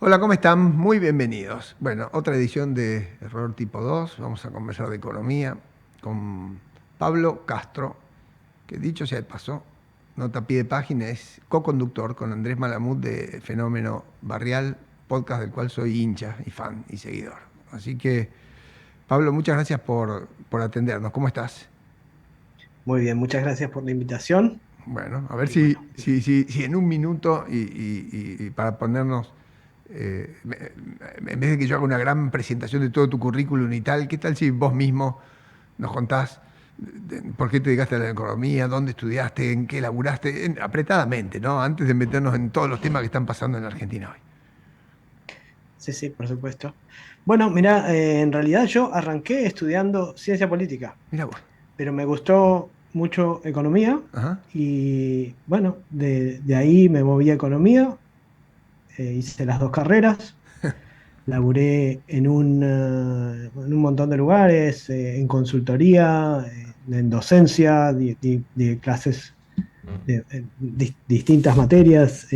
Hola, ¿cómo están? Muy bienvenidos. Bueno, otra edición de Error Tipo 2. Vamos a conversar de economía con Pablo Castro, que dicho sea de paso, nota a pie de página, es co-conductor con Andrés Malamud de Fenómeno Barrial, podcast del cual soy hincha y fan y seguidor. Así que, Pablo, muchas gracias por atendernos. ¿Cómo estás? Muy bien, muchas gracias por la invitación. Bueno, a ver Y bueno, si en un minuto y para ponernos, en vez de que yo haga una gran presentación de todo tu currículum y tal, ¿qué tal si vos mismo nos contás por qué te dedicaste a la economía, dónde estudiaste, en qué laburaste, apretadamente, ¿no? Antes de meternos en todos los temas que están pasando en la Argentina hoy. sí, sí, por supuesto. Bueno, mira, en realidad yo arranqué estudiando ciencia política, Mira vos. pero me gustó mucho economía Ajá. y bueno, de ahí me moví a economía, hice las dos carreras, laburé en un montón de lugares, en consultoría, en docencia, di clases de distintas materias.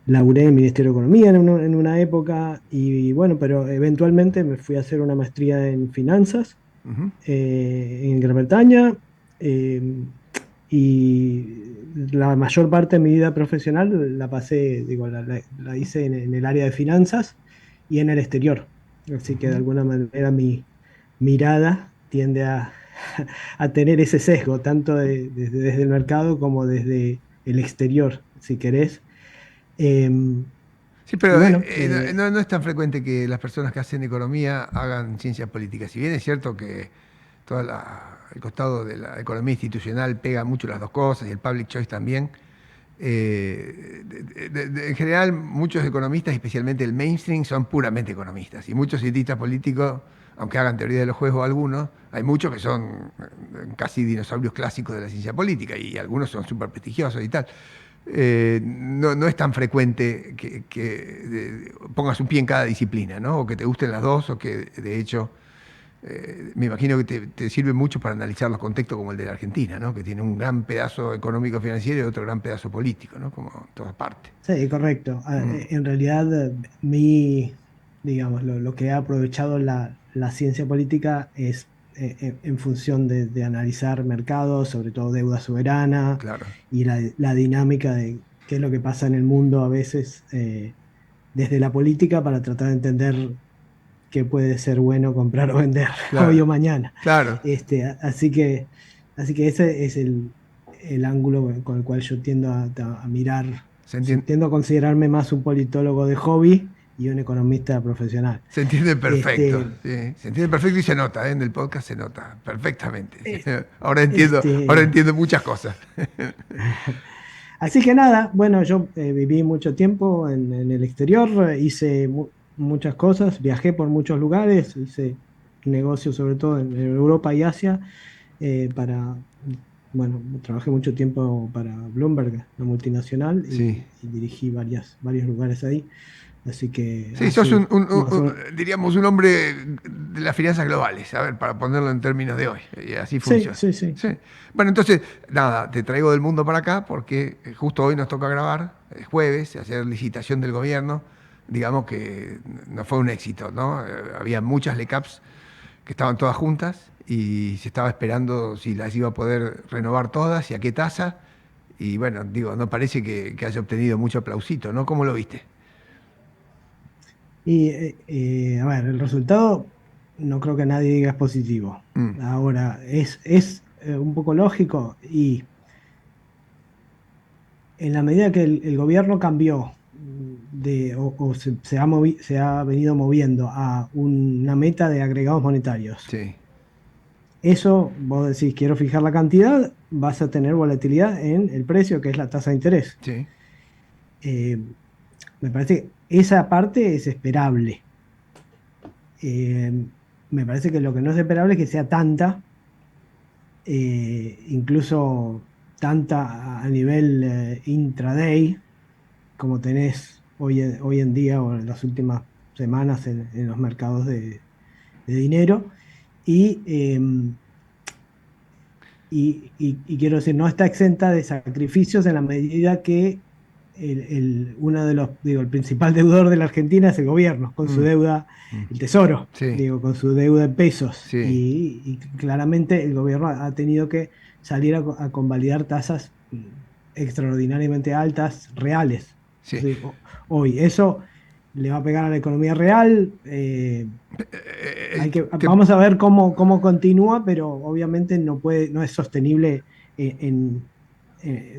Laburé en el Ministerio de Economía en una época y bueno, pero eventualmente me fui a hacer una maestría en finanzas Ujú. en Gran Bretaña, eh, y la mayor parte de mi vida profesional la pasé, digo, la hice en el área de finanzas y en el exterior. Así que de alguna manera mi mirada tiende a tener ese sesgo, tanto desde el mercado como desde el exterior, si querés. Em, Sí, y pero bueno, no es tan frecuente que las personas que hacen economía hagan ciencia política. Si bien es cierto que el costado de la economía institucional pega mucho las dos cosas y el public choice también, en general muchos economistas, especialmente el mainstream, son puramente economistas. Y muchos cientistas políticos, aunque hagan teoría de los juegos algunos, hay muchos que son casi dinosaurios clásicos de la ciencia política y algunos son súper prestigiosos y tal. No es tan frecuente que pongas un pie en cada disciplina, ¿no? O que te gusten las dos, o que de hecho me imagino que te sirve mucho para analizar los contextos como el de la Argentina, ¿no? Que tiene un gran pedazo económico financiero y otro gran pedazo político, ¿no? Como en todas partes. sí, correcto. Mm, En realidad, digamos, lo que ha aprovechado la ciencia política es en función de analizar mercados, sobre todo deuda soberana claro, y la dinámica de qué es lo que pasa en el mundo a veces, desde la política para tratar de entender qué puede ser bueno comprar o vender hoy claro, o mañana. claro. Así que ese es el ángulo con el cual yo tiendo a mirar. Se entiende, Tiendo a considerarme más un politólogo de hobby y un economista profesional. se entiende perfecto, Este, sí. Se entiende perfecto y se nota, ¿eh? En el podcast se nota perfectamente. es- Ahora este, entiendo muchas cosas. Así que nada, bueno, yo viví mucho tiempo en el exterior, hice muchas cosas, viajé por muchos lugares, hice negocios sobre todo en Europa y Asia, para, bueno, trabajé mucho tiempo para Bloomberg, la multinacional, Sí. y dirigí varios lugares ahí. Así que Sí, sos hace más o menos. diríamos, un hombre de las finanzas globales, a ver, para ponerlo en términos de hoy. Y así Sí, funciona. sí, sí. Sí. Bueno, entonces, nada, te traigo del mundo para acá porque justo hoy nos toca grabar, es jueves, hacer licitación del gobierno. Digamos que no fue un éxito, ¿no? Había muchas LECAPs que estaban todas juntas y se estaba esperando si las iba a poder renovar todas y a qué tasa. Y bueno, digo, no parece que haya obtenido mucho aplausito, ¿no? ¿Cómo lo viste? Y a ver, el resultado no creo que nadie diga es positivo. Mm, Ahora, es un poco lógico y en la medida que el gobierno cambió o se ha venido moviendo a una meta de agregados monetarios. sí, Eso, vos decís, quiero fijar la cantidad, vas a tener volatilidad en el precio, que es la tasa de interés. sí. Eh, Me parece que esa parte es esperable. Eh, Me parece que lo que no es esperable es que sea tanta, incluso tanta a nivel intraday, como tenés hoy en día o en las últimas semanas en los mercados de dinero. Y, y quiero decir, no está exenta de sacrificios en la medida que uno de los, digo, el principal deudor de la Argentina es el gobierno, con su Mm, deuda, mm. el Tesoro, Sí, digo, con su deuda en pesos. sí, Y claramente el gobierno ha tenido que salir a convalidar tasas extraordinariamente altas, reales. sí. Sí, hoy, eso le va a pegar a la economía real. Vamos a ver cómo continúa, pero obviamente no es sostenible en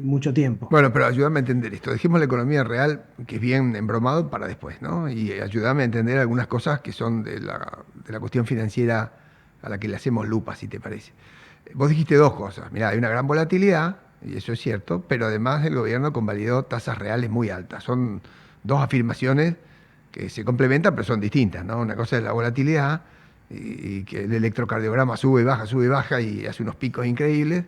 mucho tiempo. Bueno, pero ayúdame a entender esto. Dejemos la economía real, que es bien embromado, para después, ¿no? Y ayúdame a entender algunas cosas que son de la cuestión financiera a la que le hacemos lupa, si te parece. Vos dijiste dos cosas. Mirá, hay una gran volatilidad, y eso es cierto, pero además el gobierno convalidó tasas reales muy altas. Son dos afirmaciones que se complementan, pero son distintas, ¿no? Una cosa es la volatilidad, y que el electrocardiograma sube y baja, y hace unos picos increíbles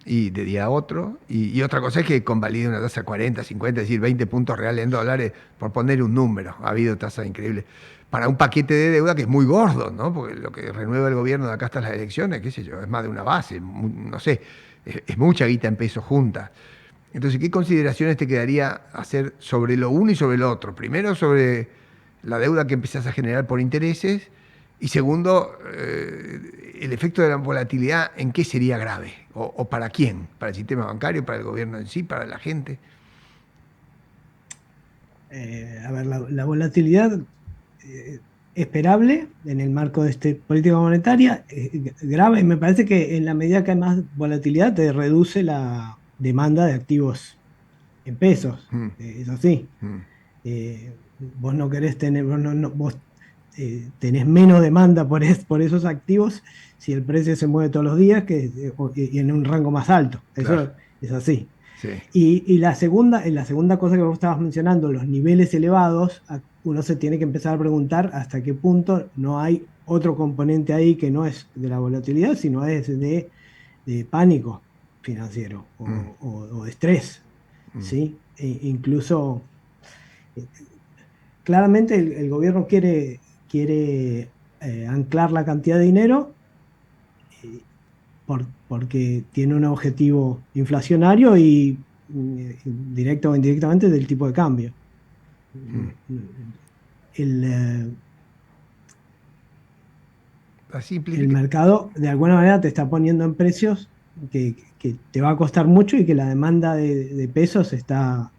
y de día a otro. Y otra cosa es que convalide una tasa 40, 50, es decir, 20 puntos reales en dólares, por poner un número. Ha habido tasas increíbles. Para un paquete de deuda que es muy gordo, ¿no? Porque lo que renueva el gobierno de acá hasta las elecciones, qué sé yo, es más de una base, no sé, es mucha guita en pesos junta. Entonces, ¿qué consideraciones te quedaría hacer sobre lo uno y sobre lo otro? Primero, sobre la deuda que empezás a generar por intereses, y segundo, el efecto de la volatilidad, ¿en qué sería grave? ¿O para quién? ¿Para el sistema bancario, para el gobierno en sí, para la gente? A ver, la volatilidad esperable en el marco de esta política monetaria, grave, y me parece que en la medida que hay más volatilidad te reduce la demanda de activos en pesos. Mm, Es así. mm, Vos no querés tener, vos tenés menos demanda por esos activos si el precio se mueve todos los días y en un rango más alto. claro, Eso es así. sí. Y la segunda cosa que vos estabas mencionando, los niveles elevados, uno se tiene que empezar a preguntar hasta qué punto no hay otro componente ahí que no es de la volatilidad, sino es de pánico financiero Mm, o de estrés, mm, ¿sí? Incluso, eh, claramente el gobierno quiere anclar la cantidad de dinero eh, porque tiene un objetivo inflacionario y directo o indirectamente del tipo de cambio. mm. El, eh, La el simplifica- mercado de alguna manera te está poniendo en precios que te va a costar mucho y que la demanda de pesos está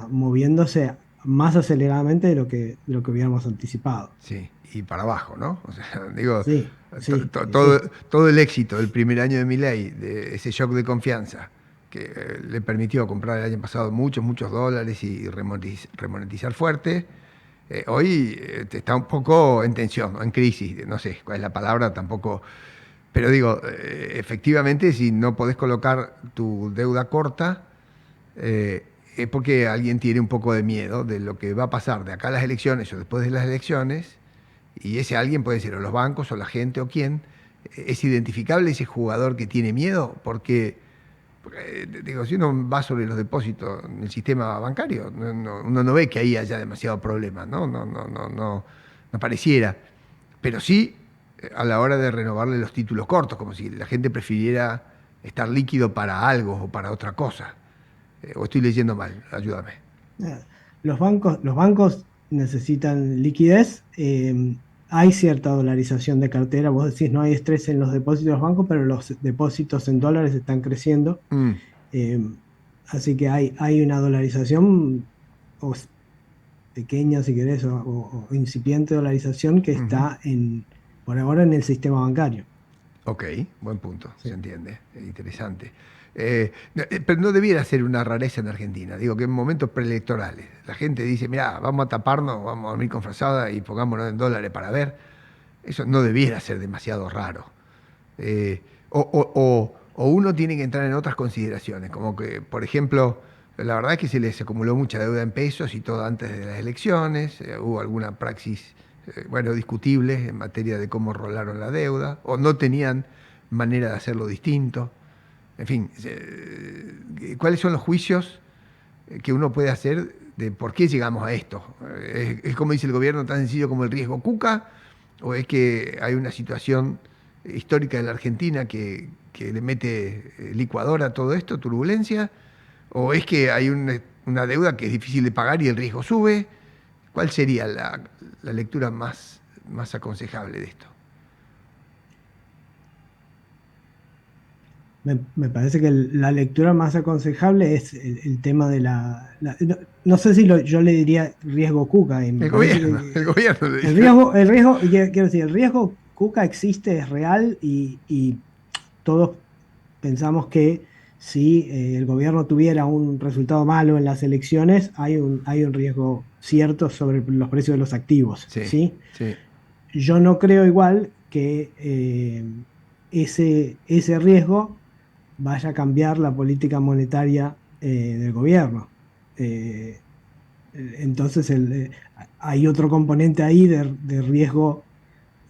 moviéndose más aceleradamente de lo que hubiéramos anticipado. Sí, y para abajo, ¿no? O sea, digo, Sí, sí, todo, sí. todo el éxito del primer año de Milei, de ese shock de confianza que le permitió comprar el año pasado muchos, muchos dólares y remonetizar fuerte, hoy está un poco en tensión, ¿no? En crisis, no sé cuál es la palabra, tampoco. Pero digo, efectivamente, si no podés colocar tu deuda corta, es porque alguien tiene un poco de miedo de lo que va a pasar de acá a las elecciones o después de las elecciones, y ese alguien puede ser o los bancos o la gente o quién. ¿Es identificable ese jugador que tiene miedo? Porque, digo, si uno va sobre los depósitos en el sistema bancario, uno no ve que ahí haya demasiado problema, ¿no? No pareciera. Pero sí a la hora de renovarle los títulos cortos, como si la gente prefiriera estar líquido para algo o para otra cosa. O estoy leyendo mal, ayúdame. Los bancos necesitan liquidez. Hay cierta dolarización de cartera. Vos decís no hay estrés en los depósitos de los bancos, pero los depósitos en dólares están creciendo. Mm, Eh, Así que hay una dolarización o pequeña, si querés, o incipiente dolarización que ujú. está por ahora en el sistema bancario. Ok, buen punto, se Sí. entiende, interesante. Pero no debiera ser una rareza en Argentina. Digo que en momentos preelectorales la gente dice, mira, vamos a taparnos, vamos a dormir con frazada y pongámonos en dólares para ver. Eso no debiera ser demasiado raro. Eh, o uno tiene que entrar en otras consideraciones, como que, por ejemplo, la verdad es que se les acumuló mucha deuda en pesos y todo antes de las elecciones, hubo alguna praxis, bueno, discutible en materia de cómo rolaron la deuda, o no tenían manera de hacerlo distinto. En fin, ¿cuáles son los juicios que uno puede hacer de por qué llegamos a esto? ¿Es como dice el gobierno tan sencillo como el riesgo Cuca? ¿O es que hay una situación histórica de la Argentina que le mete licuadora a todo esto, turbulencia? ¿O es que hay una deuda que es difícil de pagar y el riesgo sube. ¿Cuál sería la lectura más aconsejable de esto? Me parece que la lectura más aconsejable es el tema de no, no sé si yo le diría riesgo Kuka, y me parece que El gobierno le el dice. riesgo, quiero decir, el riesgo Kuka existe, es real y todos pensamos que si el gobierno tuviera un resultado malo en las elecciones, hay un riesgo cierto sobre los precios de los activos, Sí, ¿sí? sí. Yo no creo igual que ese riesgo vaya a cambiar la política monetaria del gobierno. Eh, entonces hay otro componente ahí de riesgo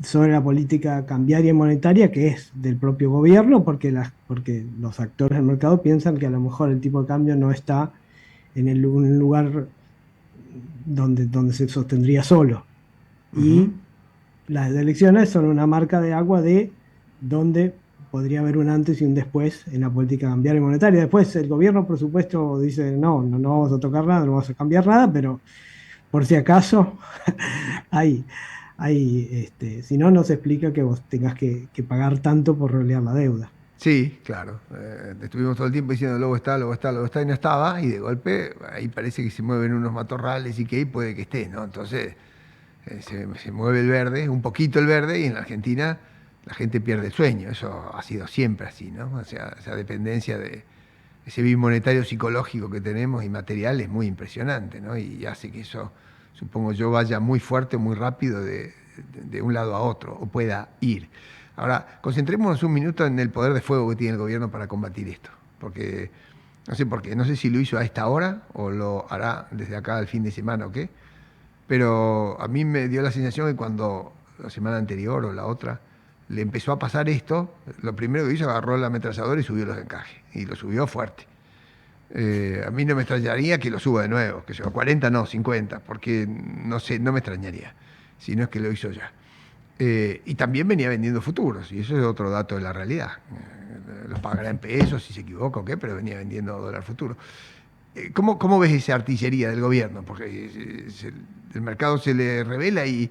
sobre la política cambiaria y monetaria que es del propio gobierno, porque los actores del mercado piensan que a lo mejor el tipo de cambio no está en un lugar donde se sostendría solo. Ujú. Y las elecciones son una marca de agua de donde podría haber un antes y un después en la política cambiaria y monetaria. Después el gobierno, por supuesto, dice, no vamos a tocar nada, no vamos a cambiar nada, pero por si acaso, hay, si no, no se explica que vos tengas que pagar tanto por rolear la deuda. Sí, claro. Estuvimos todo el tiempo diciendo luego está, luego está, luego está y no estaba, y de golpe ahí parece que se mueven unos matorrales y que ahí puede que esté, ¿no? Entonces se mueve el verde, un poquito el verde, y en la Argentina la gente pierde el sueño. Eso ha sido siempre así, ¿no? O sea, esa dependencia de ese bimonetario psicológico que tenemos y material es muy impresionante, ¿no? Y hace que eso, supongo yo, vaya muy fuerte, muy rápido de un lado a otro, o pueda ir. Ahora, concentrémonos un minuto en el poder de fuego que tiene el gobierno para combatir esto, porque no sé por qué, no sé si lo hizo a esta hora o lo hará desde acá al fin de semana o qué, pero a mí me dio la sensación que cuando la semana anterior o la otra le empezó a pasar esto, lo primero que hizo agarró el ametrallador y subió los encajes, y lo subió fuerte. A mí no me extrañaría que lo suba de nuevo, que sea 40 no, 50, porque no sé, no me extrañaría, si no es que lo hizo ya. Y también venía vendiendo futuros, y eso es otro dato de la realidad. Los pagará en pesos si se equivoca o qué, pero venía vendiendo dólar futuro. ¿Cómo ves esa artillería del gobierno? Porque el mercado se le revela y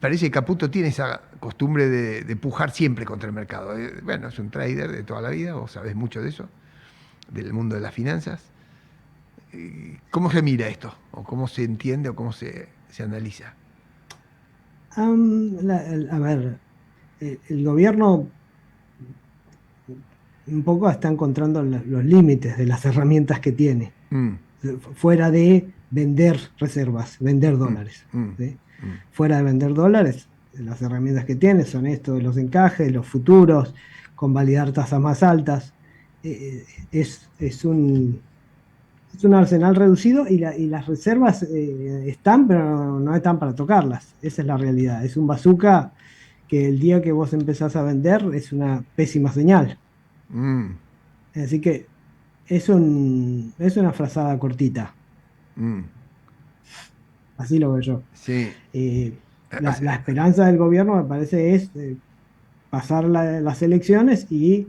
parece que Caputo tiene esa costumbre de pujar siempre contra el mercado. Bueno, es un trader de toda la vida, vos sabés mucho de eso, del mundo de las finanzas. ¿Cómo se mira esto? ¿O cómo se entiende o cómo se analiza? A ver, el gobierno un poco está encontrando los límites de las herramientas que tiene, Mm, fuera de vender reservas, vender mm, dólares. mm, ¿Sí? mm. Fuera de vender dólares, las herramientas que tiene son esto de los encajes, los futuros, con validar tasas más altas. Es un arsenal reducido y las reservas están, pero no están para tocarlas. Esa es la realidad. Es un bazooka que el día que vos empezás a vender es una pésima señal. Mm, Así que es una frazada cortita. mm. Así lo veo yo. Sí. O La sea, esperanza del gobierno, me parece, es pasar las elecciones y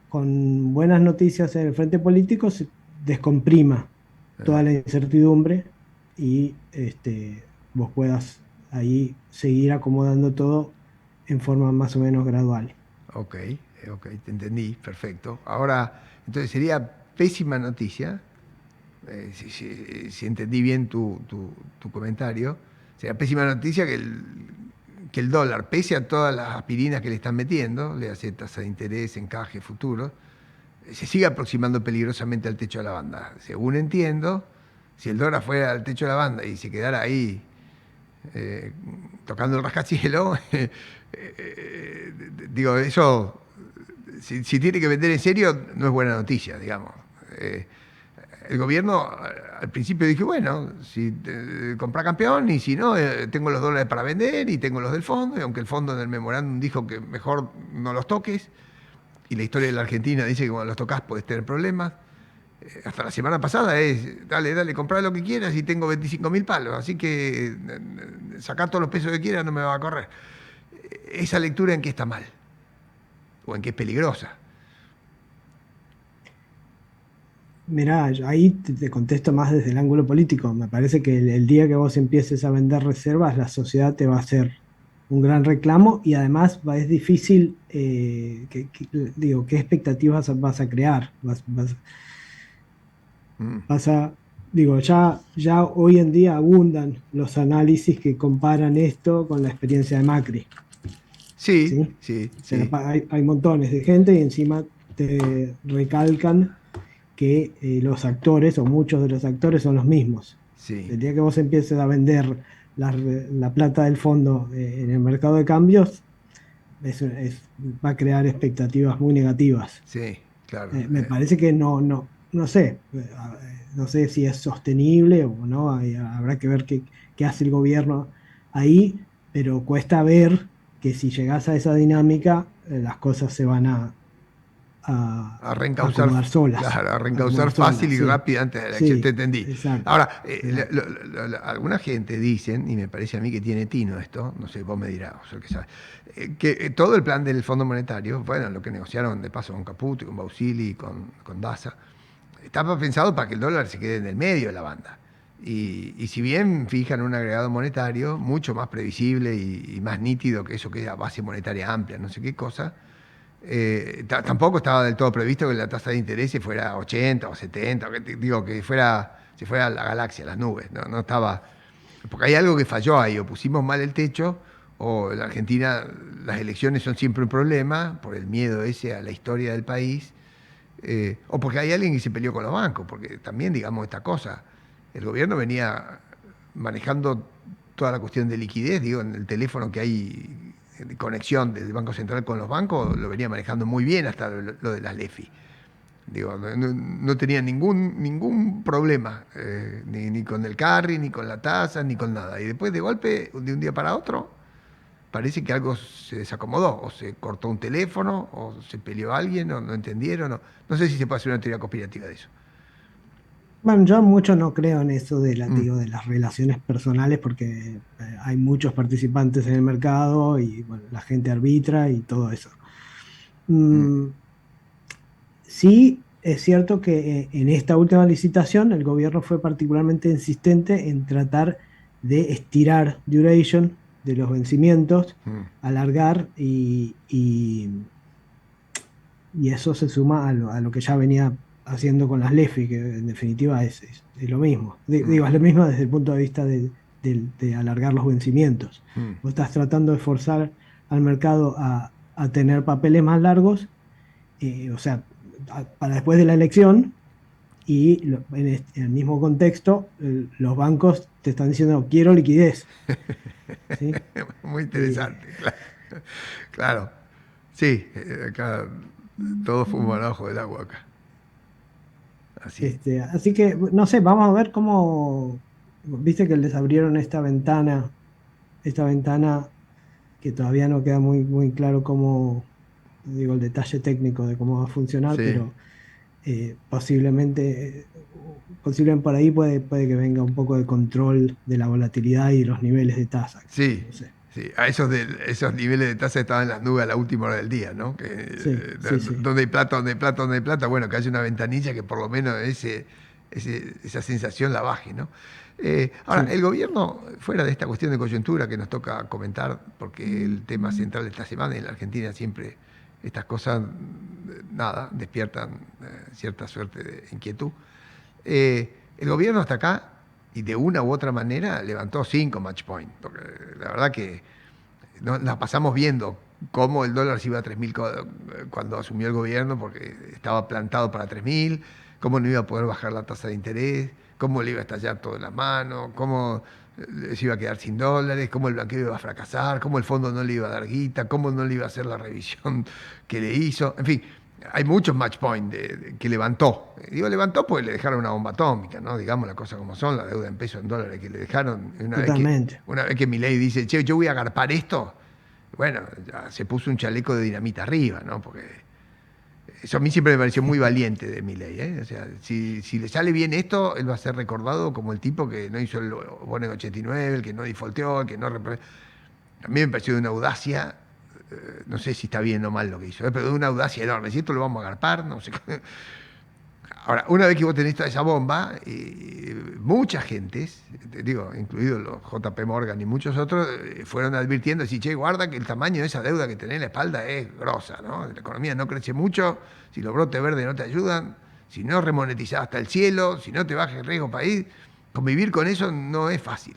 con buenas noticias en el frente político se descomprima toda la incertidumbre y vos puedas ahí seguir acomodando todo en forma más o menos gradual. ok, ok, te entendí, perfecto. Ahora, entonces sería pésima noticia, si entendí bien tu comentario, sería pésima noticia que el dólar, pese a todas las aspirinas que le están metiendo, le hace tasa de interés, encaje, futuro, se sigue aproximando peligrosamente al techo de la banda. Según entiendo, si el dólar fuera al techo de la banda y se quedara ahí eh, tocando el rascacielos, digo, eso, si tiene que vender en serio, no es buena noticia, digamos. Eh, el gobierno al principio dije, bueno, si compra campeón y si no, tengo los dólares para vender y tengo los del fondo, y aunque el fondo en el memorándum dijo que mejor no los toques, y la historia de la Argentina dice que cuando los tocas puedes tener problemas. Hasta la semana pasada es, dale, comprá lo que quieras y tengo 25.000 palos, así que sacar todos los pesos que quieras no me va a correr. Esa lectura en qué está mal, o en qué es peligrosa. Mirá, ahí te contesto más desde el ángulo político. Me parece que el día que vos empieces a vender reservas, la sociedad te va a hacer un gran reclamo y además es difícil, digo, ¿qué expectativas vas a crear? Mm. Vas a, digo, ya hoy en día abundan los análisis que comparan esto con la experiencia de Macri, Sí, ¿sí? sí, O sea, sí, hay montones de gente y encima te recalcan que los actores o muchos de los actores son los mismos. sí, El día que vos empieces a vender la plata del fondo en el mercado de cambios, va a crear expectativas muy negativas. sí, claro. Me parece que no sé, no sé si es sostenible o no, habrá que ver qué hace el gobierno ahí, pero cuesta ver que si llegás a esa dinámica, las cosas se van A a reencauzar, acomodar solas, claro, a a reencauzar acomodar fácil solas, y sí, rápido antes de la elección, te sí, entendí. exacto, Ahora, exacto. alguna gente dicen, y me parece a mí que tiene tino esto, no sé, vos me dirás, o sea, que sabe, que todo el plan del Fondo Monetario, bueno, lo que negociaron de paso con Caputo, y con Bausili, con Daza, estaba pensado para que el dólar se quede en el medio de la banda. Y si bien fijan un agregado monetario mucho más previsible y más nítido que eso que es a base monetaria amplia, no sé qué cosa, tampoco estaba del todo previsto que la tasa de interés fuera 80 o 70, digo, que se fuera a la galaxia, a las nubes. No, no estaba. Porque hay algo que falló ahí, o pusimos mal el techo, o en la Argentina las elecciones son siempre un problema, por el miedo ese a la historia del país, o porque hay alguien que se peleó con los bancos, porque también, digamos, esta cosa, el gobierno venía manejando toda la cuestión de liquidez, digo, en el teléfono que hay de conexión del Banco Central con los bancos, lo venía manejando muy bien hasta lo de las LEFI. Digo, no tenía ningún problema, ni con el carry, ni con la tasa, ni con nada. Y después, de golpe, de un día para otro, parece que algo se desacomodó, o se cortó un teléfono, o se peleó alguien, o no entendieron. No sé si se puede hacer una teoría conspirativa de eso. Bueno, yo mucho no creo en eso Mm, de las relaciones personales porque hay muchos participantes en el mercado y bueno, la gente arbitra y todo eso. mm, Mm, sí, es cierto que en esta última licitación el gobierno fue particularmente insistente en tratar de estirar duration de los vencimientos, mm, alargar y eso se suma a lo que ya venía haciendo con las LEFI, que en definitiva es lo mismo. mm, Digo, es lo mismo desde el punto de vista de alargar los vencimientos. mm. Vos estás tratando de forzar al mercado a tener papeles más largos, o sea, para después de la elección, y en el mismo contexto, los bancos te están diciendo, quiero liquidez, ¿sí? Muy Eh, interesante, claro. Claro. Sí, acá todo fuma abajo del agua acá. Así. así que, no sé, vamos a ver cómo, viste que les abrieron esta ventana que todavía no queda muy claro cómo, digo, el detalle técnico de cómo va a funcionar, Sí, pero posiblemente por ahí puede que venga un poco de control de la volatilidad y los niveles de tasa, qué sé yo, sí, no sé. sí. A esos niveles de tasa estaban en las nubes a la última hora del día, ¿no? Que, Sí, sí, sí. donde hay plata, donde hay plata, donde hay plata, bueno, que haya una ventanilla que por lo menos esa sensación la baje, ¿no? Ahora, Sí. el gobierno, fuera de esta cuestión de coyuntura que nos toca comentar, porque el tema central de esta semana en la Argentina siempre estas cosas, nada, despiertan cierta suerte de inquietud. El gobierno hasta acá, y de una u otra manera, levantó 5 match points, porque la verdad que la pasamos viendo cómo el dólar se iba a 3.000 cuando asumió el gobierno, porque estaba plantado para 3.000, cómo no iba a poder bajar la tasa de interés, cómo le iba a estallar todo en las manos, cómo se iba a quedar sin dólares, cómo el blanqueo iba a fracasar, cómo el fondo no le iba a dar guita, cómo no le iba a hacer la revisión que le hizo. En fin, hay muchos match points que levantó. Digo levantó porque le dejaron una bomba atómica, ¿no? Digamos las cosas como son, la deuda en pesos en dólares que le dejaron. Totalmente. Una vez que Milei dice, che, yo voy a agarpar esto, bueno, ya se puso un chaleco de dinamita arriba, ¿no? Porque eso a mí siempre me pareció muy valiente de Milei, ¿eh? O sea, si le sale bien esto, él va a ser recordado como el tipo que no hizo el bono en 89, el que no defaulteó, el que no... A mí me pareció de una audacia, no sé si está bien o mal lo que hizo, pero de una audacia enorme. Si esto lo vamos a agarpar, no sé. Ahora, una vez que vos tenés toda esa bomba, mucha gente, te digo, incluidos los JP Morgan y muchos otros, fueron advirtiendo, así, che, guarda que el tamaño de esa deuda que tenés en la espalda es grosa, ¿no? La economía no crece mucho, si los brotes verdes no te ayudan, si no remonetizás hasta el cielo, si no te baja el riesgo país, convivir con eso no es fácil.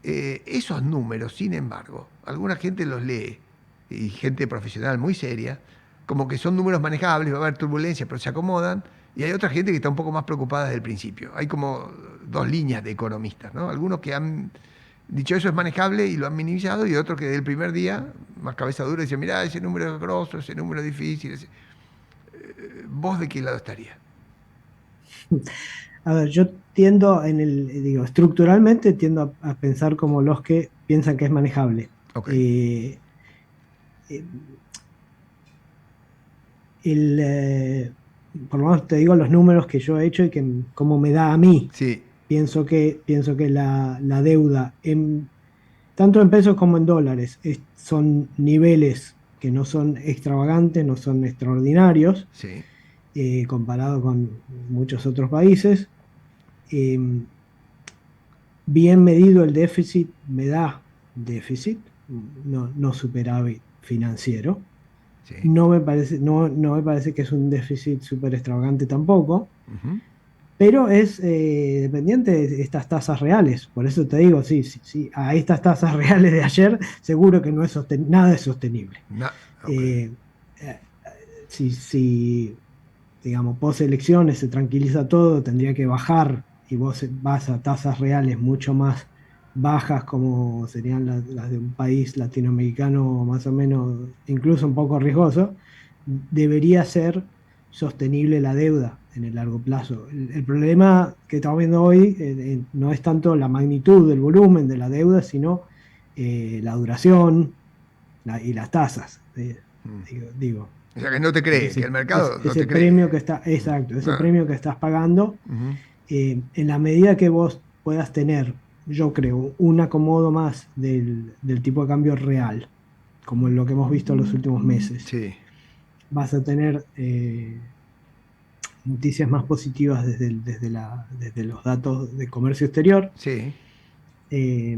Esos números, sin embargo, alguna gente los lee, y gente profesional muy seria, como que son números manejables, va a haber turbulencia, pero se acomodan, y hay otra gente que está un poco más preocupada desde el principio. Hay como dos líneas de economistas, ¿no? Algunos que han dicho eso es manejable y lo han minimizado, y otros que desde el primer día, más cabeza dura, dicen, mirá, ese número es grosso, ese número es difícil. ¿Vos de qué lado estarías? A ver, yo tiendo digo, estructuralmente tiendo a pensar como los que piensan que es manejable. Ok, Eh, eh, el, eh, por lo menos te digo los números que yo he hecho y que como me da a mí. sí, Pienso que la deuda, tanto en pesos como en dólares, son niveles que no son extravagantes, no son extraordinarios, sí, comparado con muchos otros países. Eh, Bien medido el déficit, me da déficit, no superávit financiero. sí. No me parece que es un déficit súper extravagante tampoco, Ujú. pero es dependiente de estas tasas reales. Por eso te digo, sí, sí, sí, a estas tasas reales de ayer, seguro que no es nada es sostenible. Ok. Eh, eh, si, digamos, post elecciones se tranquiliza todo, tendría que bajar y vos vas a tasas reales mucho más bajas como serían las de un país latinoamericano más o menos, incluso un poco riesgoso, debería ser sostenible la deuda en el largo plazo. El problema que estamos viendo hoy no es tanto la magnitud del volumen de la deuda, sino la duración y las tasas. Mm. Digo, O sea, que no te cree, que el mercado no ese te cree. premio que está, exacto, ese No. premio que estás pagando, Ujú. en la medida que vos puedas tener, yo creo, un acomodo más del tipo de cambio real, como en lo que hemos visto en los últimos meses, Sí, vas a tener noticias más positivas desde los datos de comercio exterior, sí. eh,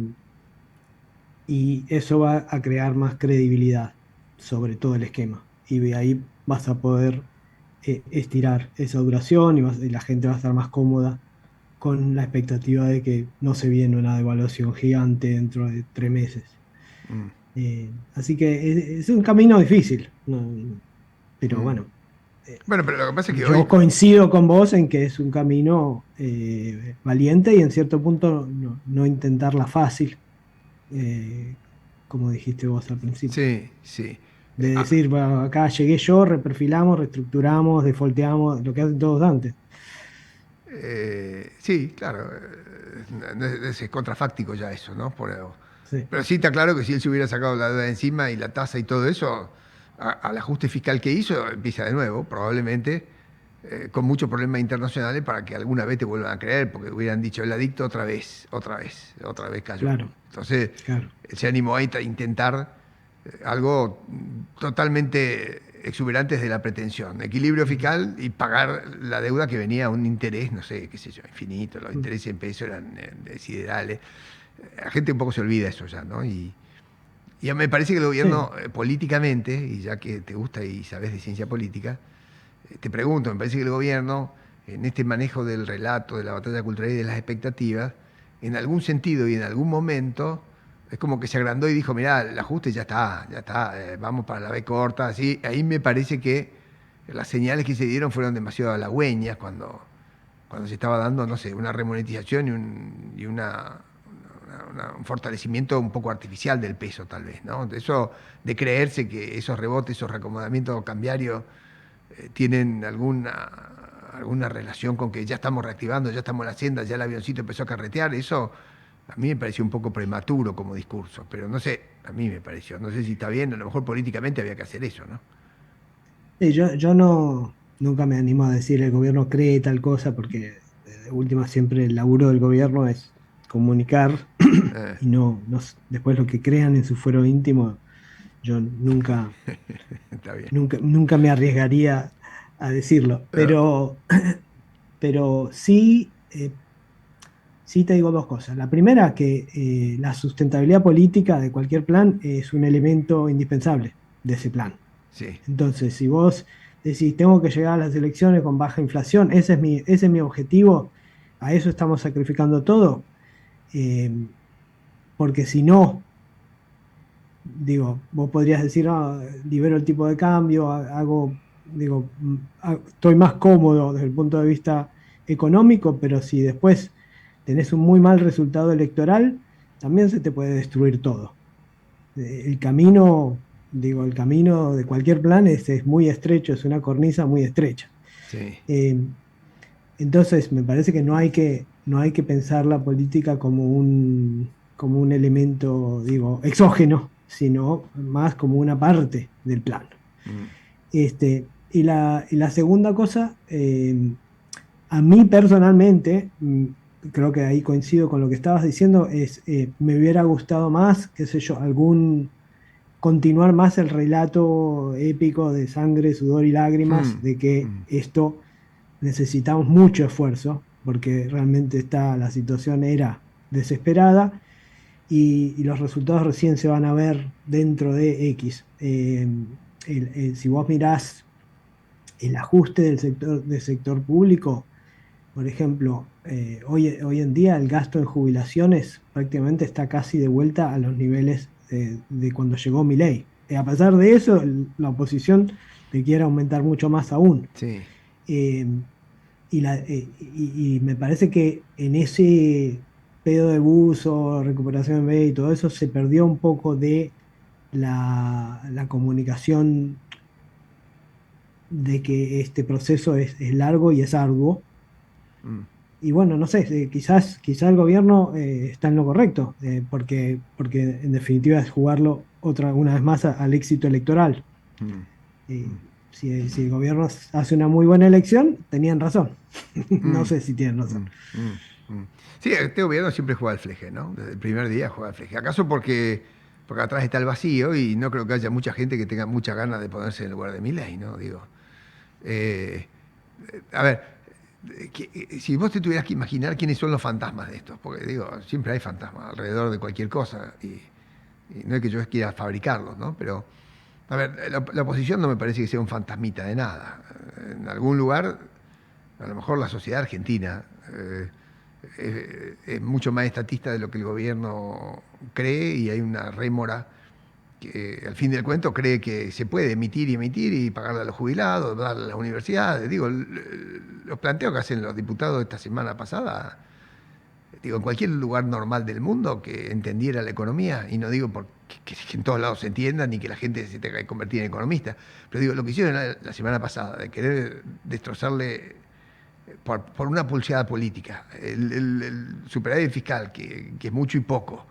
y eso va a crear más credibilidad sobre todo el esquema. Y de ahí vas a poder estirar esa duración y la gente va a estar más cómoda con la expectativa de que no se viene una devaluación gigante dentro de 3 meses. Mm, Así que es un camino difícil, pero mm. bueno, Bueno, pero lo que pasa es que yo hoy, coincido con vos en que es un camino valiente y en cierto punto no intentarla fácil, eh, como dijiste vos al principio. sí, sí. De Ah, decir, "Bueno, acá llegué yo, reperfilamos, reestructuramos, defaulteamos, lo que hacen todos antes". sí, claro. Es contrafáctico ya eso, ¿no? Sí, Pero sí está claro que si él se hubiera sacado la deuda de encima y la tasa y todo eso, al ajuste fiscal que hizo, empieza de nuevo, probablemente, con muchos problemas internacionales para que alguna vez te vuelvan a creer, porque hubieran dicho el adicto otra vez, otra vez, otra vez cayó. claro, Entonces, claro. él se animó a intentar algo totalmente exuberante de la pretensión, equilibrio Ujú, fiscal y pagar la deuda que venía a un interés, no sé, qué sé yo, infinito, los ujú. intereses en peso eran desiderales. La gente un poco se olvida eso ya, ¿no? Y ya me parece que el Sí, gobierno políticamente, y ya que te gusta y sabes de ciencia política, te pregunto, me parece que el gobierno, en este manejo del relato, de la batalla cultural y de las expectativas, en algún sentido y en algún momento, es como que se agrandó y dijo, mirá, el ajuste ya está, vamos para la B corta, así. Ahí me parece que las señales que se dieron fueron demasiado halagüeñas cuando se estaba dando, no sé, una remonetización un fortalecimiento un poco artificial del peso, tal vez, ¿no? Eso de creerse que esos rebotes, esos reacomodamientos cambiarios tienen alguna relación con que ya estamos reactivando, ya estamos en la hacienda, ya el avioncito empezó a carretear, eso a mí me pareció un poco prematuro como discurso, pero no sé, a mí me pareció, no sé si está bien, a lo mejor políticamente había que hacer eso, ¿no? yo nunca me animo a decir el gobierno cree tal cosa, porque de última siempre el laburo del gobierno es comunicar Eh, y después lo que crean en su fuero íntimo, yo está bien. nunca me arriesgaría a decirlo. Eh, Pero pero sí, sí te digo dos cosas. La primera, que la sustentabilidad política de cualquier plan es un elemento indispensable de ese plan. Sí, Entonces, si vos decís, tengo que llegar a las elecciones con baja inflación, ese es mi objetivo, a eso estamos sacrificando todo, eh, porque si no, digo, vos podrías decir, "Ah, libero el tipo de cambio, hago, digo, estoy más cómodo desde el punto de vista económico, pero si después tenés un muy mal resultado electoral, también se te puede destruir todo. El camino, digo, el camino de cualquier plan es muy estrecho, es una cornisa muy estrecha. sí. Eh, entonces, me parece que no hay que pensar la política como un elemento, digo, exógeno, sino más como una parte del plan. Mm, Y la segunda cosa, a mí personalmente, creo que ahí coincido con lo que estabas diciendo, me hubiera gustado más, qué sé yo, continuar más el relato épico de sangre, sudor y lágrimas, mm, de que mm. esto necesitamos mucho esfuerzo, porque realmente la situación era desesperada y los resultados recién se van a ver dentro de X. Si vos mirás el ajuste del sector público, por ejemplo, hoy en día el gasto en jubilaciones prácticamente está casi de vuelta a los niveles de cuando llegó Milei. A pesar de eso, la oposición te quiere aumentar mucho más aún. Sí. Eh, y me parece que en ese pedo de buzo, recuperación B y todo eso, se perdió un poco de la comunicación de que este proceso es largo y es arduo. Mm. Y bueno, no sé, quizás el gobierno está en lo correcto, porque en definitiva es jugarlo una vez más al éxito electoral. Mm, Eh, mm, si el gobierno hace una muy buena elección, tenían razón. No mm, sé si tienen razón. mm, mm, mm. Sí, este gobierno siempre juega al fleje, ¿no? Desde el primer día juega al fleje. ¿Acaso porque atrás está el vacío y no creo que haya mucha gente que tenga muchas ganas de ponerse en el lugar de Milei, ¿no? Digo, eh, a ver, si vos te tuvieras que imaginar quiénes son los fantasmas de estos, porque digo, siempre hay fantasmas alrededor de cualquier cosa y no es que yo quiera fabricarlos, ¿no? Pero, a ver, la oposición no me parece que sea un fantasmita de nada. En algún lugar, a lo mejor la sociedad argentina es mucho más estatista de lo que el gobierno cree y hay una rémora que al fin del cuento cree que se puede emitir y pagarle a los jubilados, darle a las universidades. Digo, los planteos que hacen los diputados esta semana pasada, digo, en cualquier lugar normal del mundo que entendiera la economía, y no digo porque que en todos lados se entienda ni que la gente se tenga que convertir en economista, pero digo, lo que hicieron la semana pasada, de querer destrozarle por una pulseada política, el superávit fiscal, que es mucho y poco,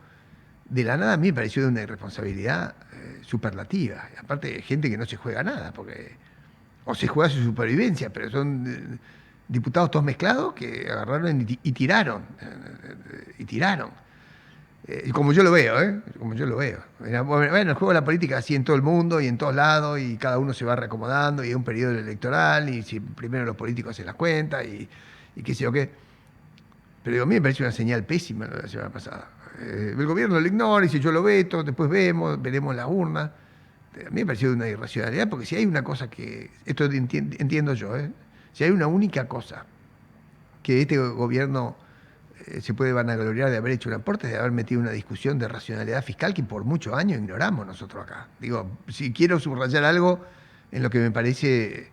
de la nada a mí me pareció de una irresponsabilidad superlativa. Y aparte, gente que no se juega nada, porque o se juega su supervivencia, pero son diputados todos mezclados que agarraron y tiraron. Y tiraron. Y como yo lo veo, ¿eh? Como yo lo veo. Bueno, el juego de la política es así en todo el mundo y en todos lados, y cada uno se va reacomodando, y es un periodo electoral, y si primero los políticos hacen las cuentas, y qué sé yo qué. Pero digo, a mí me parece una señal pésima lo de la semana pasada. El gobierno lo ignora y si yo lo veto, después veremos las urnas. A mí me pareció una irracionalidad, porque si hay una cosa que, esto entiendo yo, si hay una única cosa que este gobierno se puede vanagloriar de haber hecho un aporte, es de haber metido una discusión de racionalidad fiscal que por muchos años ignoramos nosotros acá. Digo, si quiero subrayar algo en lo que me parece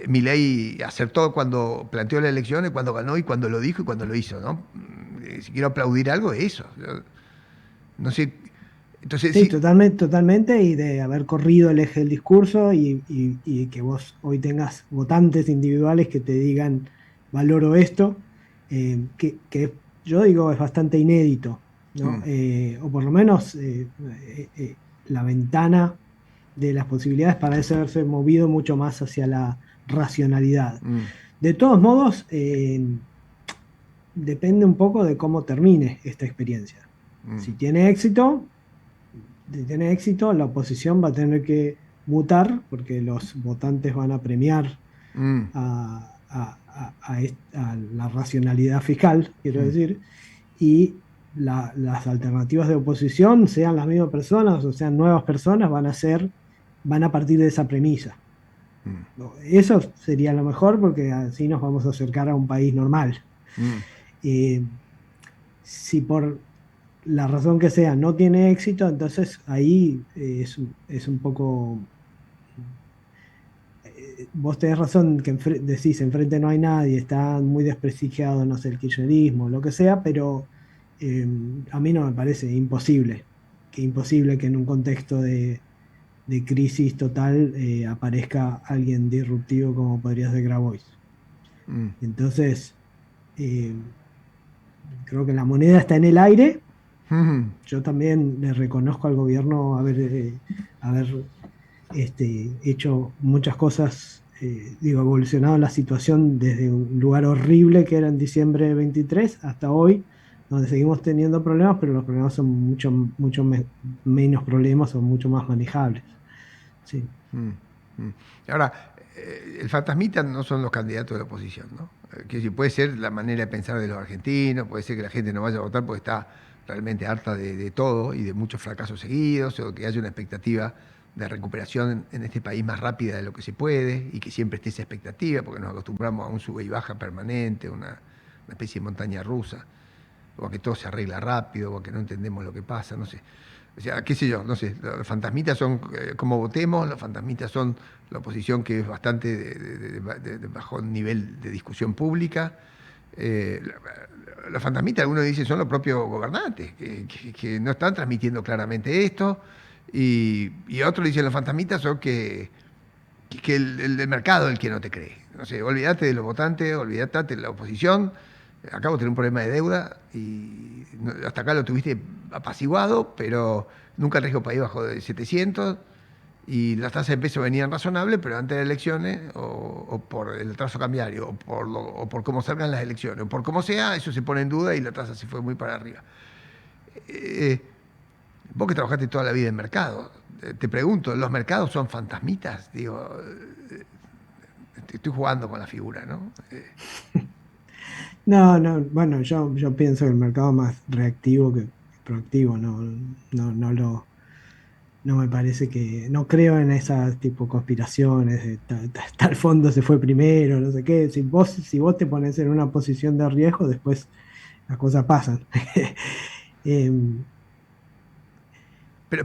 Milei acertó cuando planteó la elección, y cuando ganó, y cuando lo dijo y cuando lo hizo, ¿no? Si quiero aplaudir algo, es eso. No sé. Entonces, Sí, sí. totalmente, totalmente, y de haber corrido el eje del discurso y que vos hoy tengas votantes individuales que te digan, valoro esto, que yo digo es bastante inédito, ¿no? Mm, O por lo menos la ventana de las posibilidades parece haberse movido mucho más hacia la racionalidad. mm, De todos modos, depende un poco de cómo termine esta experiencia. mm, Si tiene éxito, la oposición va a tener que mutar porque los votantes van a premiar mm, a la racionalidad fiscal, quiero Mm, decir, y las alternativas de oposición, sean las mismas personas o sean nuevas personas, van a partir de esa premisa. mm, ¿No? Eso sería lo mejor porque así nos vamos a acercar a un país normal. mm, Eh, si por la razón que sea no tiene éxito, entonces ahí es un poco vos tenés razón que decís, enfrente no hay nadie, está muy desprestigiado, no sé, el kirchnerismo, lo que sea, pero eh, a mí no me parece imposible que en un contexto de crisis total aparezca alguien disruptivo como podría ser Grabois. mm, Entonces, eh, creo que la moneda está en el aire. mm, Yo también le reconozco al gobierno haber hecho muchas cosas, digo, evolucionado la situación desde un lugar horrible que era en diciembre de 23 hasta hoy, donde seguimos teniendo problemas, pero los problemas son menos problemas o mucho más manejables. Sí. mm, mm. Ahora, el fantasmita no son los candidatos de la oposición, ¿no? Que si puede ser la manera de pensar de los argentinos, puede ser que la gente no vaya a votar porque está realmente harta de todo y de muchos fracasos seguidos, o que haya una expectativa de recuperación en este país más rápida de lo que se puede y que siempre esté esa expectativa, porque nos acostumbramos a un sube y baja permanente, una especie de montaña rusa, o a que todo se arregla rápido, o a que no entendemos lo que pasa, no sé. O sea, qué sé yo, no sé, los fantasmitas son como votemos, los fantasmitas son la oposición que es bastante de bajo nivel de discusión pública. Eh, los fantasmitas, algunos dicen, son los propios gobernantes, que no están transmitiendo claramente esto, y otros dicen, los fantasmitas son que el mercado es el que no te cree. No sé, olvídate de los votantes, olvídate de la oposición. Acabo de tener un problema de deuda y hasta acá lo tuviste apaciguado, pero nunca el riesgo país bajó de 700 y las tasas de peso venían razonables, pero antes de las elecciones, o por el atraso cambiario, o por cómo salgan las elecciones, o por cómo sea, eso se pone en duda y la tasa se fue muy para arriba. Eh, Vos que trabajaste toda la vida en mercado, te pregunto, ¿los mercados son fantasmitas? Digo, estoy jugando con la figura, ¿no? No, no, bueno, yo pienso que el mercado es más reactivo que proactivo, no me parece no creo en esas tipo conspiraciones, de tal fondo se fue primero, no sé qué. Si vos te pones en una posición de riesgo, después las cosas pasan. Em, Pero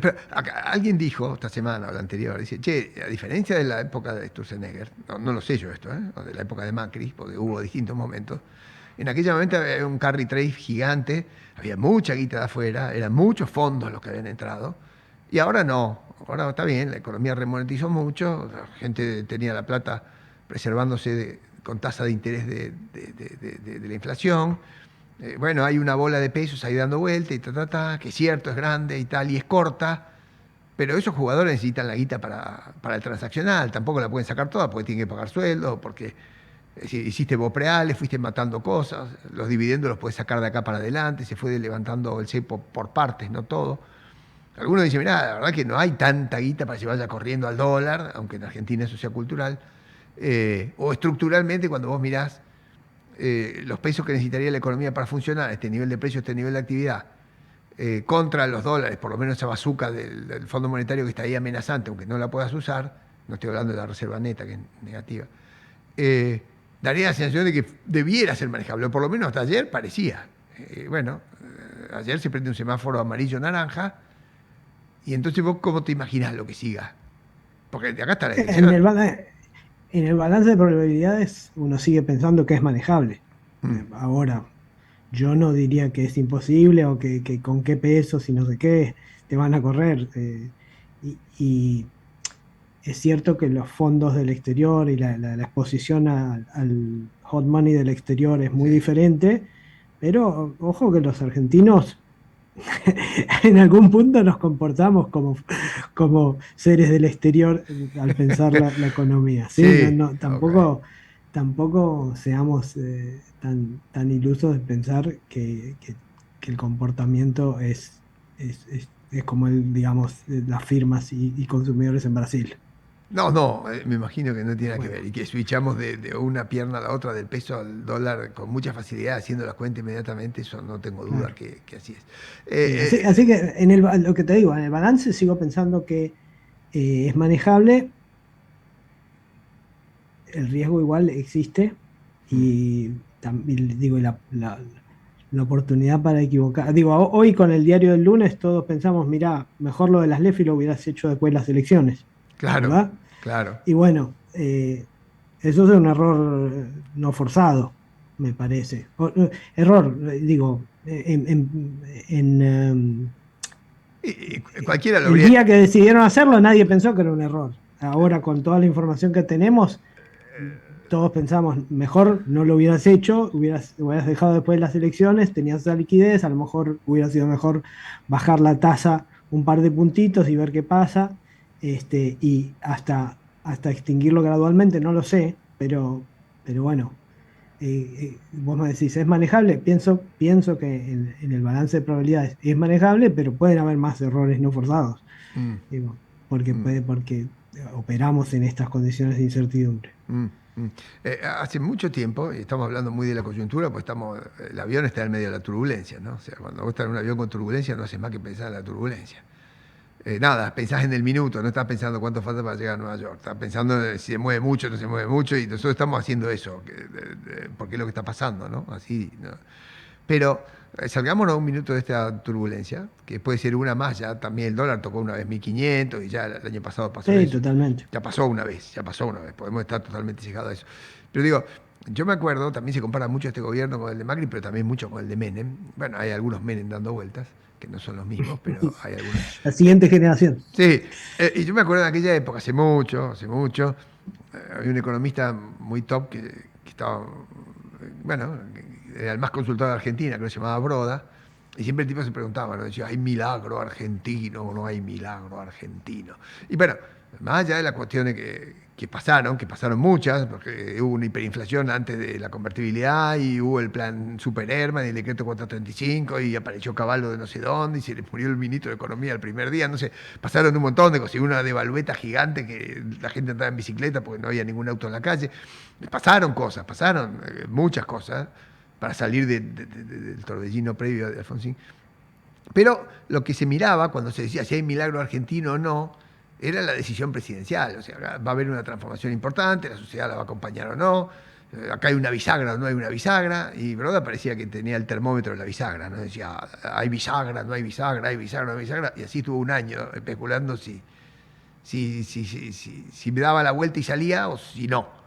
alguien dijo esta semana o la anterior, dice, che, a diferencia de la época de Sturzenegger, no lo sé yo esto, o de la época de Macri, porque hubo distintos momentos, en aquel momento había un carry trade gigante, había mucha guita de afuera, eran muchos fondos los que habían entrado, y ahora no, ahora está bien, la economía remonetizó mucho, la gente tenía la plata preservándose con tasa de interés de la inflación, bueno, hay una bola de pesos ahí dando vuelta y que es cierto, es grande y tal, y es corta, pero esos jugadores necesitan la guita para el transaccional, tampoco la pueden sacar toda porque tienen que pagar sueldos, porque hiciste bopreales, fuiste matando cosas, los dividendos los puedes sacar de acá para adelante, se fue levantando el cepo por partes, no todo. Algunos dicen, mirá, la verdad que no hay tanta guita para que se vaya corriendo al dólar, aunque en Argentina eso sea cultural, o estructuralmente cuando vos mirás los pesos que necesitaría la economía para funcionar, este nivel de precio, este nivel de actividad, contra los dólares, por lo menos esa bazuca del Fondo Monetario que está ahí amenazante, aunque no la puedas usar, no estoy hablando de la reserva neta, que es negativa, eh, daría la sensación de que debiera ser manejable, o por lo menos hasta ayer parecía. Bueno, ayer se prende un semáforo amarillo-naranja, y entonces vos, ¿cómo te imaginás lo que siga? Porque de acá está la en elección. el balance de probabilidades uno sigue pensando que es manejable. Mm, Ahora, yo no diría que es imposible o que con qué pesos y no sé qué te van a correr. Y es cierto que los fondos del exterior y la exposición al hot money del exterior es muy sí. diferente, pero ojo que los argentinos en algún punto nos comportamos como seres del exterior al pensar la economía, ¿sí? No, Sí, no, ok. tampoco seamos tan ilusos de pensar que el comportamiento es como digamos, las firmas y consumidores en Brasil. No, no, me imagino que no tiene nada que Bueno, ver. Y que switchamos de una pierna a la otra, del peso al dólar, con mucha facilidad, haciendo la cuenta inmediatamente, eso no tengo duda claro. que así es. Sí, Eh, así que lo que te digo, en el balance sigo pensando que es manejable, el riesgo igual existe mm, y también digo, la oportunidad para equivocar. Digo, hoy con el diario del lunes todos pensamos, mirá, mejor lo de las LEFI lo hubieras hecho después de las elecciones, claro, ¿verdad? claro. Y bueno, eso es un error no forzado, me parece. Error, digo, Cualquiera lo el habría. día que decidieron hacerlo nadie pensó que era un error. Ahora con toda la información que tenemos, todos pensamos, mejor no lo hubieras hecho, hubieras dejado después de las elecciones, tenías esa liquidez, a lo mejor hubiera sido mejor bajar la tasa un par de puntitos y ver qué pasa, y hasta extinguirlo gradualmente, no lo sé, pero bueno, vos me decís, ¿es manejable? Pienso que en el balance de probabilidades es manejable, pero pueden haber más errores no forzados, Mm, digo, mm. porque operamos en estas condiciones de incertidumbre. Mm, mm. Hace mucho tiempo, y estamos hablando muy de la coyuntura, pues el avión está en medio de la turbulencia, ¿no? O sea, cuando vos estás en un avión con turbulencia, no haces más que pensar en la turbulencia. Nada, pensás en el minuto, no estás pensando cuánto falta para llegar a Nueva York, estás pensando en si se mueve mucho o no se mueve mucho, y nosotros estamos haciendo eso, porque es lo que está pasando, ¿no? Así, ¿no? Pero salgámonos un minuto de esta turbulencia, que puede ser una más, ya también el dólar tocó una vez 1.500 y ya el año pasado pasó Sí, eso. totalmente. Ya pasó una vez, podemos estar totalmente cegados a eso. Pero digo, yo me acuerdo, también se compara mucho este gobierno con el de Macri, pero también mucho con el de Menem. Bueno, hay algunos Menem dando vueltas, que no son los mismos, pero hay algunos. La siguiente generación. Sí, y yo me acuerdo de aquella época, hace mucho, había un economista muy top que estaba, bueno, que era el más consultado de Argentina, que se llamaba Broda, y siempre el tipo se preguntaba, ¿no? Decía, ¿hay milagro argentino o no hay milagro argentino? Y bueno, más allá de las cuestiones que pasaron muchas, porque hubo una hiperinflación antes de la convertibilidad y hubo el plan Super Herman y el decreto 435 y apareció Caballo de no sé dónde y se le murió el ministro de Economía el primer día, no sé, pasaron un montón de cosas, y una devalueta gigante que la gente andaba en bicicleta porque no había ningún auto en la calle. Pasaron cosas, pasaron muchas cosas para salir del torbellino previo de Alfonsín. Pero lo que se miraba cuando se decía si hay milagro argentino o no, era la decisión presidencial. O sea, va a haber una transformación importante, la sociedad la va a acompañar o no. Acá hay una bisagra o no hay una bisagra. Y Broda parecía que tenía el termómetro de la bisagra, ¿no? Decía, hay bisagra, no hay bisagra, hay bisagra, no hay bisagra. Y así estuvo un año especulando si me daba la vuelta y salía o si no.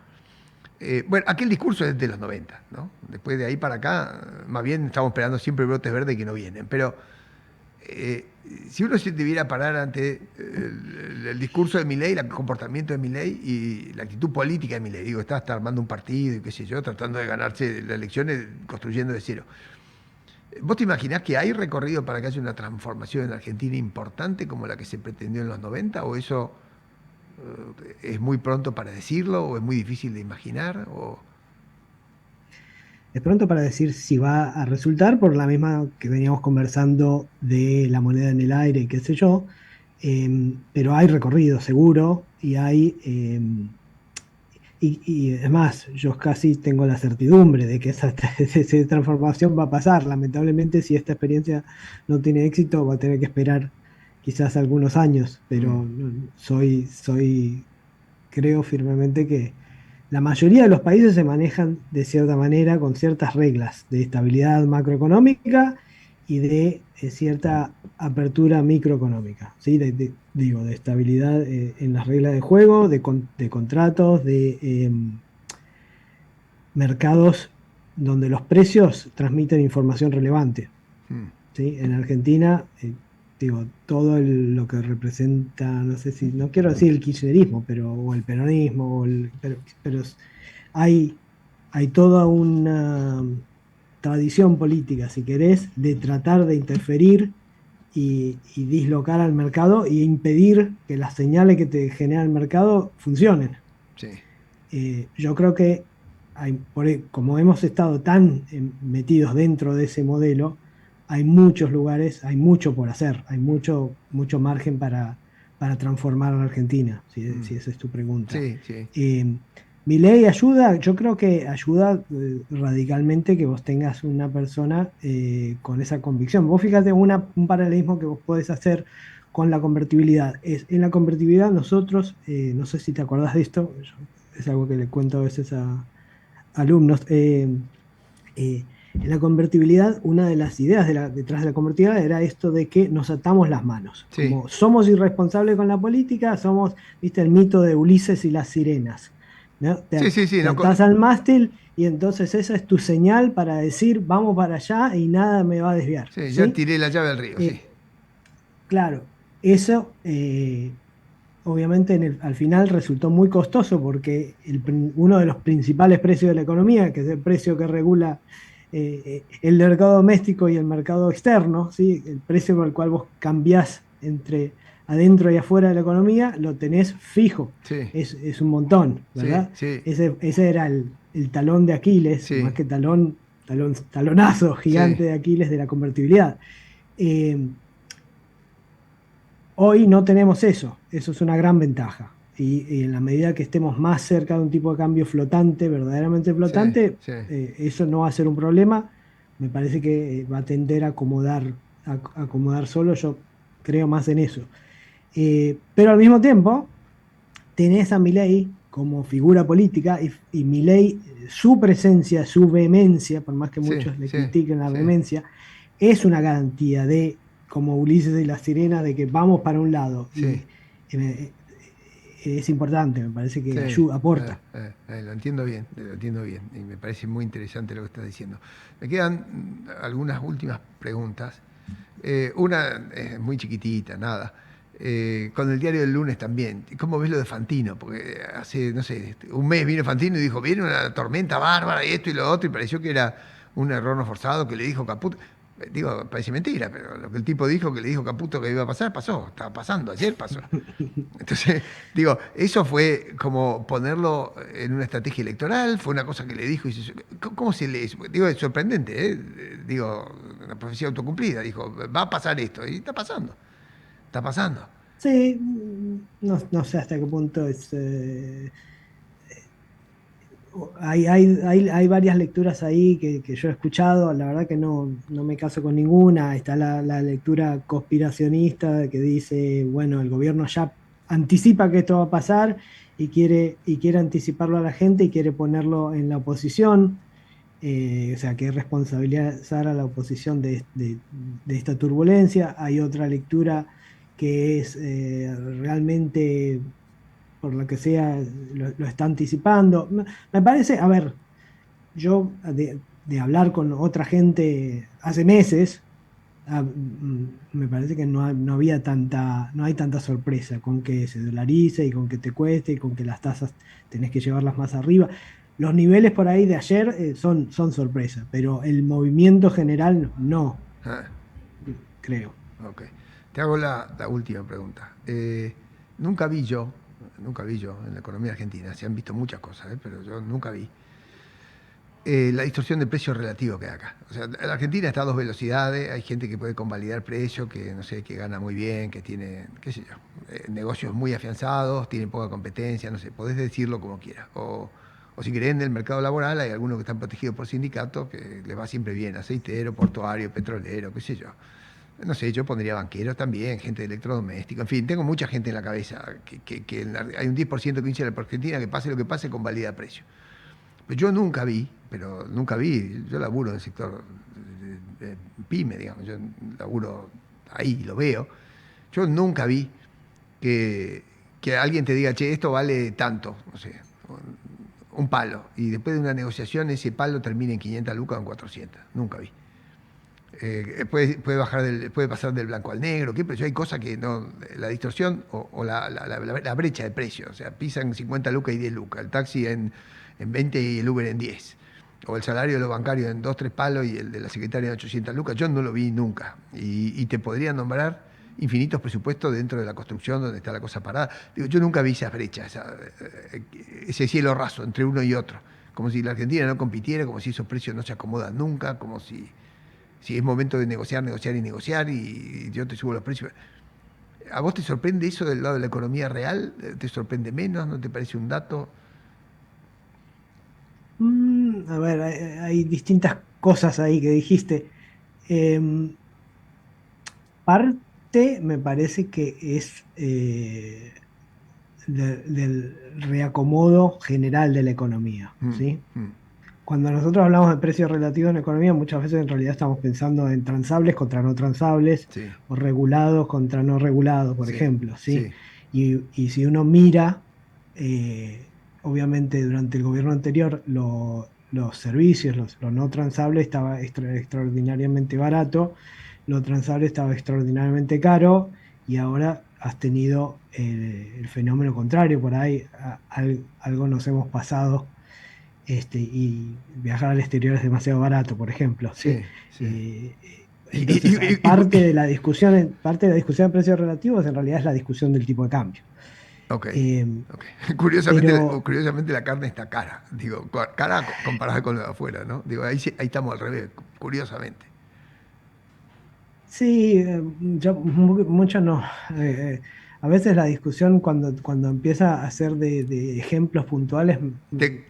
Bueno, aquel discurso es de los 90, ¿no? Después de ahí para acá, más bien estamos esperando siempre brotes verdes que no vienen. Pero eh, si uno se debiera parar ante el discurso de Milei, el comportamiento de Milei y la actitud política de Milei, digo, está armando un partido y qué sé yo, tratando de ganarse las elecciones construyendo de cero. ¿Vos te imaginás que hay recorrido para que haya una transformación en Argentina importante como la que se pretendió en los 90? ¿O eso es muy pronto para decirlo? ¿O es muy difícil de imaginar? ¿O... Es pronto para decir si va a resultar por la misma que veníamos conversando de la moneda en el aire, qué sé yo, pero hay recorrido seguro y es más, yo casi tengo la certidumbre de que esa transformación va a pasar. Lamentablemente, si esta experiencia no tiene éxito, va a tener que esperar quizás algunos años, Mm, pero creo firmemente que la mayoría de los países se manejan de cierta manera con ciertas reglas de estabilidad macroeconómica y de cierta apertura microeconómica, ¿sí? Digo, de estabilidad en las reglas de juego, de contratos, de mercados donde los precios transmiten información relevante, mm, ¿sí? En Argentina, digo, lo que representa, no sé si, no quiero decir el kirchnerismo, o el peronismo, pero hay, hay toda una tradición política, si querés, de tratar de interferir y dislocar al mercado e impedir que las señales que te genera el mercado funcionen. sí. Yo creo que como hemos estado tan metidos dentro de ese modelo, hay muchos lugares, hay mucho por hacer, hay mucho margen para transformar a la Argentina, si esa es tu pregunta. Sí, sí. Eh, Milei ayuda, yo creo que ayuda radicalmente que vos tengas una persona con esa convicción. Vos fíjate un paralelismo que vos podés hacer con la convertibilidad. En la convertibilidad nosotros, no sé si te acordás de esto, es algo que le cuento a veces a alumnos. En la convertibilidad, una de las ideas detrás de la convertibilidad era esto de que nos atamos las manos. Sí, Como somos irresponsables con la política, somos, viste, el mito de Ulises y las sirenas, ¿no? sí, sí, sí. Te No, atás al mástil y entonces esa es tu señal para decir vamos para allá y nada me va a desviar, sí, ya ¿sí? tiré la llave al río, sí. Eh, claro, eso obviamente al final resultó muy costoso porque uno de los principales precios de la economía, que es el precio que regula el mercado doméstico y el mercado externo, ¿sí? El precio por el cual vos cambiás entre adentro y afuera de la economía, lo tenés fijo. Sí, Es un montón, sí, ¿verdad? sí, Ese era el talón de Aquiles, más sí, que talonazo sí. gigante de Aquiles de la convertibilidad. Eh, Hoy no tenemos eso es una gran ventaja. Y en la medida que estemos más cerca de un tipo de cambio flotante, verdaderamente Sí, flotante, sí, eso no va a ser un problema. Me parece que va a tender a acomodar solo, yo creo más en eso. Pero al mismo tiempo, tenés a Milei como figura política y Milei, su presencia, su vehemencia, por más que sí, muchos le sí, critiquen la sí, vehemencia, es una garantía de, como Ulises y la sirena, de que vamos para un lado. sí, Y eh, es importante, me parece sí. que ayuda, aporta. Lo entiendo bien, lo entiendo bien. Y me parece muy interesante lo que estás diciendo. Me quedan algunas últimas preguntas. Una es muy chiquitita, nada. Con el diario del lunes también. ¿Cómo ves lo de Fantino? Porque hace, no sé, un mes vino Fantino y dijo, viene una tormenta bárbara y esto y lo otro, y pareció que era un error no forzado que le dijo Caputo. Digo, parece mentira, pero lo que el tipo dijo que le dijo Caputo que iba a pasar, pasó. Estaba pasando, ayer pasó. Entonces, digo, eso fue como ponerlo en una estrategia electoral, fue una cosa que le dijo. ¿Cómo se lee eso? Digo, es sorprendente, ¿eh? Digo, una profecía autocumplida. Dijo, va a pasar esto. Y está pasando. Está pasando. Sí, no sé hasta qué punto hay varias lecturas ahí que yo he escuchado, la verdad que no me caso con ninguna. Está la lectura conspiracionista que dice, bueno, el gobierno ya anticipa que esto va a pasar y quiere anticiparlo a la gente y quiere ponerlo en la oposición. O sea, que responsabilizar a la oposición de esta turbulencia. Hay otra lectura que es realmente por lo que sea, lo está anticipando. Me parece, a ver, yo de hablar con otra gente hace meses, me parece que no hay tanta sorpresa con que se dolarice y con que te cueste y con que las tasas tenés que llevarlas más arriba. Los niveles por ahí de ayer son sorpresa, pero el movimiento general no, Ah, creo. ok. Te hago la última pregunta. Nunca vi yo en la economía argentina, se han visto muchas cosas, pero yo nunca vi la distorsión de precios relativo que hay acá. O sea, la Argentina está a dos velocidades, hay gente que puede convalidar precios, que no sé, que gana muy bien, que tiene, qué sé yo, negocios muy afianzados, tiene poca competencia, no sé, podés decirlo como quieras. O si creen del mercado laboral, hay algunos que están protegidos por sindicatos, que les va siempre bien, aceitero, portuario, petrolero, qué sé yo. No sé, yo pondría banqueros también, gente de electrodoméstico, en fin, tengo mucha gente en la cabeza, hay un 10% que dice en la Argentina que pase lo que pase, convalida precio. Pero yo nunca vi, yo laburo en el sector de pyme, digamos, yo laburo ahí, lo veo. Yo nunca vi que, que alguien te diga, che, esto vale tanto, no sé, un palo, y después de una negociación ese palo termina en 500 lucas o en 400. Nunca vi. Puede pasar del blanco al negro, ¿qué? Pero hay cosas que no, la distorsión o la brecha de precios, o sea, pisan 50 lucas y 10 lucas, el taxi en 20 y el Uber en 10, o el salario de los bancarios en 2 3 palos y el de la secretaria en 800 lucas, yo no lo vi nunca. Y te podría nombrar infinitos presupuestos dentro de la construcción donde está la cosa parada. Digo, yo nunca vi esas brechas, ese cielo raso entre uno y otro, como si la Argentina no compitiera, como si esos precios no se acomodan nunca, como si es momento de negociar, negociar y negociar y yo te subo los precios. ¿A vos te sorprende eso del lado de la economía real? ¿Te sorprende menos? ¿No te parece un dato? A ver, hay distintas cosas ahí que dijiste. Em, Parte me parece que es del reacomodo general de la economía, Mm, ¿sí? mm, Cuando nosotros hablamos de precios relativos en economía, muchas veces en realidad estamos pensando en transables contra no transables sí, o regulados contra no regulados, por sí, ejemplo, ¿sí? sí, Y si uno mira, obviamente durante el gobierno anterior los servicios, lo no transable estaba extraordinariamente barato, lo transable estaba extraordinariamente caro y ahora has tenido el fenómeno contrario, por ahí algo nos hemos pasado y viajar al exterior es demasiado barato, por ejemplo, ¿sí? sí, sí. Y- y- Entonces, y- y- parte de la discusión de precios relativos en realidad es la discusión del tipo de cambio. ok, Eh, ok. Curiosamente, pero curiosamente la carne está cara. Digo, cara comparada con lo de afuera, ¿no? Digo, ahí, ahí estamos al revés, curiosamente. sí, mucho no. Eh, eh, a veces la discusión cuando empieza a ser de ejemplos puntuales,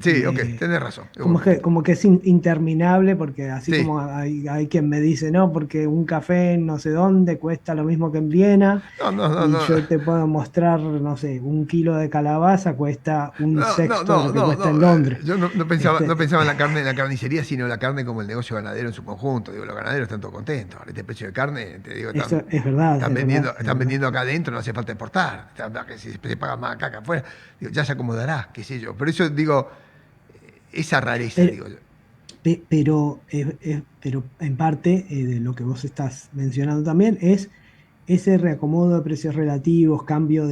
Sí, ok, tenés razón, es buen punto. como que es interminable, porque así Sí, como hay quien me dice, no, porque un café en no sé dónde cuesta lo mismo que en Viena, no, no, no, y no. yo te puedo mostrar, no sé, un kilo de calabaza cuesta un No, no, sexto de no, lo que no, cuesta en no. Londres. Yo no Este, pensaba en la carne en la carnicería, sino en la carne como el negocio ganadero en su conjunto. Digo, los ganaderos están todos contentos. Ahora, este precio de carne, te digo, eso es verdad, es verdad, es están verdad. vendiendo acá adentro, no hace falta exportar. Que si se paga más acá que afuera, digo, ya se acomodará, qué sé yo. Por eso digo, esa rareza, Pero, digo yo. pero en parte de lo que vos estás mencionando también es ese reacomodo de precios relativos, cambio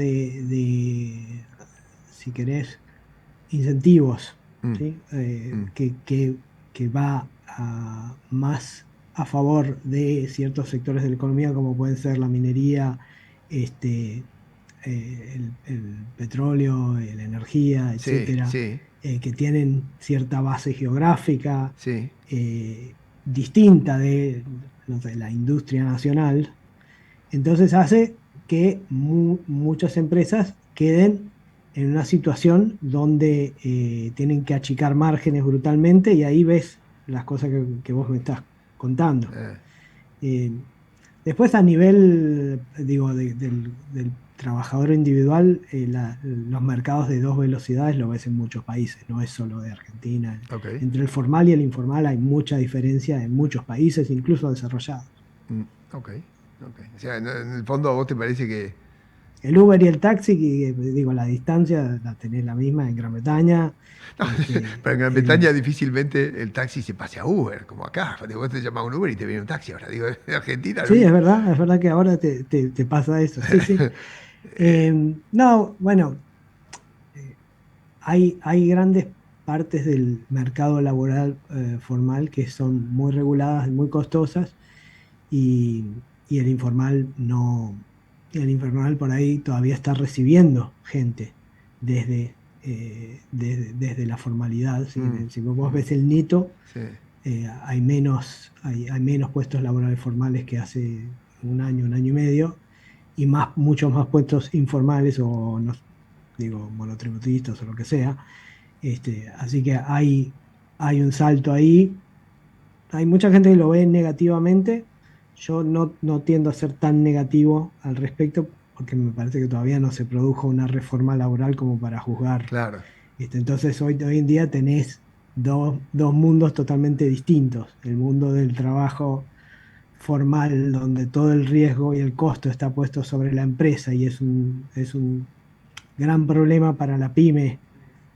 si querés, incentivos, Mm, ¿sí? mm, Que va más a favor de ciertos sectores de la economía, como pueden ser la minería, este, el petróleo, la energía, sí, etcétera, sí, que tienen cierta base geográfica sí. distinta de no sé, la industria nacional. Entonces hace que muchas empresas queden en una situación donde tienen que achicar márgenes brutalmente y ahí ves las cosas que vos me estás contando. eh. Eh, Después a nivel, digo, del trabajador individual, los mercados de dos velocidades lo ves en muchos países, no es solo de Argentina. Ok. Entre el formal y el informal hay mucha diferencia en muchos países, incluso desarrollados. Mm, ok, ok. O sea, en el fondo a vos te parece que El Uber y el taxi, que, digo, la distancia la tenés la misma en Gran Bretaña. no, pero en Gran Bretaña difícilmente el taxi se pase a Uber, como acá. Digo, vos te llamas un Uber y te viene un taxi ahora. Digo, en Argentina lo Sí, mismo. es verdad que ahora te pasa eso, sí, sí. No, bueno, eh, hay grandes partes del mercado laboral formal que son muy reguladas y muy costosas y el informal no, el informal por ahí todavía está recibiendo gente desde la formalidad. ¿Sí? Mm, Si vos mm, ves el NITO, sí, hay menos puestos laborales formales que hace un año y medio, y muchos más puestos informales o, no, digo, monotributistas o lo que sea. Así que hay un salto ahí. Hay mucha gente que lo ve negativamente. Yo no tiendo a ser tan negativo al respecto porque me parece que todavía no se produjo una reforma laboral como para juzgar. claro. Entonces hoy en día tenés dos mundos totalmente distintos. El mundo del trabajo formal, donde todo el riesgo y el costo está puesto sobre la empresa y es un gran problema para la pyme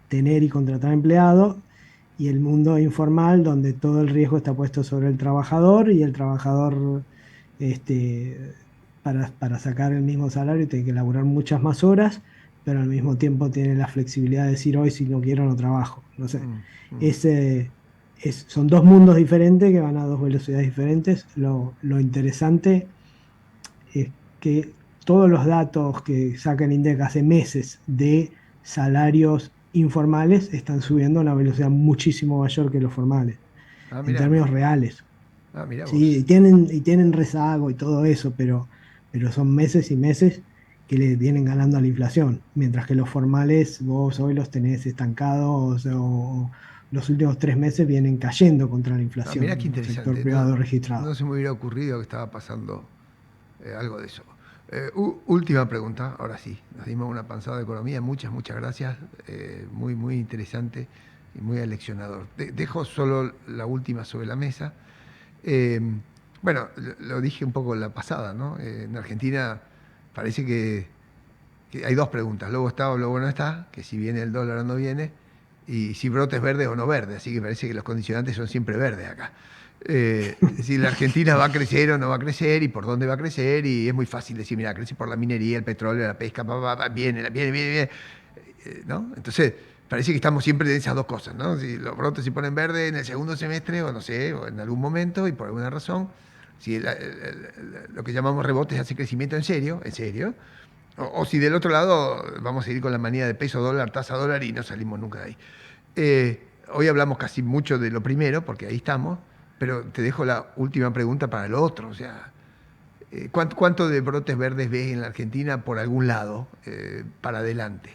tener y contratar empleados, y el mundo informal, donde todo el riesgo está puesto sobre el trabajador y el trabajador, este, para sacar el mismo salario, tiene que laburar muchas más horas, pero al mismo tiempo tiene la flexibilidad de decir hoy si no quiero no trabajo. No sé. Mm, mm, Ese, son dos mundos diferentes que van a dos velocidades diferentes. Lo interesante es que todos los datos que saca el INDEC hace meses de salarios informales están subiendo a una velocidad muchísimo mayor que los formales, ah, en mirá. términos reales. Ah, mirá Sí, vos. y tienen rezago y todo eso, pero son meses y meses. que le vienen ganando a la inflación, mientras que los formales vos hoy los tenés estancados o los últimos 3 meses vienen cayendo contra la Ah, mirá inflación qué en el sector interesante. No, privado registrado. no se me hubiera ocurrido que estaba pasando algo de eso. Última pregunta, ahora sí, nos dimos una panzada de economía, muchas gracias, muy, muy interesante y muy aleccionador. Dejo solo la última sobre la mesa. Eh, bueno, lo dije un poco en la pasada, ¿no? En Argentina parece que hay dos preguntas, luego está o luego no está, que si viene el dólar o no viene, y si brotes verde o no verde, así que parece que los condicionantes son siempre verdes acá. Si la Argentina va a crecer o no va a crecer y por dónde va a crecer, y es muy fácil decir, mira, crece por la minería, el petróleo, la pesca, viene, ¿no? Entonces, parece que estamos siempre en esas dos cosas, ¿no? Si los brotes se ponen verde en el segundo semestre, o no sé, o en algún momento, y por alguna razón, si lo que llamamos rebotes hace crecimiento en serio, o si del otro lado vamos a ir con la manía de peso dólar, tasa dólar y no salimos nunca de ahí. Hoy hablamos casi mucho de lo primero, porque ahí estamos, pero te dejo la última pregunta para lo otro. O sea, ¿cuánto de brotes verdes ves en la Argentina por algún lado para adelante?